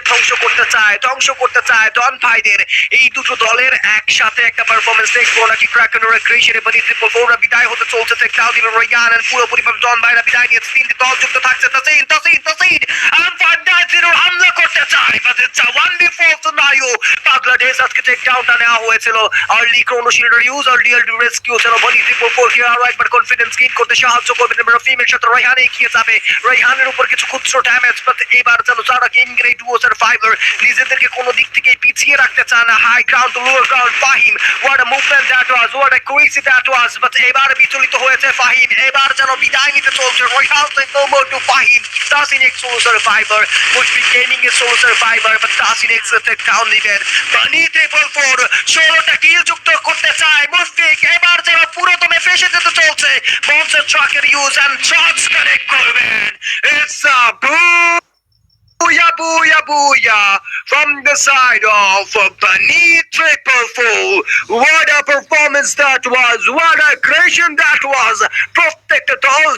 ধ্বংস করতে চায় ডন ভাইদের। এই দুটো দলের একসাথে একটা পারফরমেন্স দেখবো নাকি ক্র্যাকেনরা ক্রিশে বানি ট্রিপল ফোররা বিদায় হতে চলছে টেকটাও দিল রয়ান এন্ড পুরোপুরিভাবে ডন ভাইরা বিদায় নিয়ে তিনটি দল যুক্ত থাকছে তাসিন and ফান্ডাজিরো হামলা করতে চায় but it's a 1v4 scenario. Bangladesh আজকে টেকডাউনটা নেওয়া হয়েছিল আর্লি ক্রোনো শিল্ডার ইউজ আর ডিএল রেস্কিউ ছিল বানি ট্রিপল ফোর কে আরো একবার কনফিডেন্স গেইন করতে সাহায্য করবে রফিমের সাথে রয়হান এগিয়ে যাবে। রয়হানের উপর কিছু খুচরো ড্যামেজ বাট এবার যেন যারা গেমিং এর ডুও সার্ভাইভার নিজেদেরকে কোনো দিক থেকে পিছিয়ে রাখতে চায় না। High ground to lower ground Fahim, what a movement that was, what a crazy that was. But এবার বিচলিত হয়েছে ফাহিম, এবার যেন বিদায় নিতে চলছে রয়হান থেকে no more to Fahim. Tasin x solo survivor, Mushfiq gaming এর solo survivor but Tasin x take down দিবেন। বানি ট্রিপল ফোর 16টা কিল যুক্ত করতে চায় মুশফিক, এবার যেন পুরো দমে ফেসে যেতে চলছে। মনস্টার ট্রাকের ইউজ এন্ড শটস কানেক্ট করবেন। It's a Booyah, booyah, booyah from the side of Bunny Triple Four. What a performance that was! What a creation that was! Protected all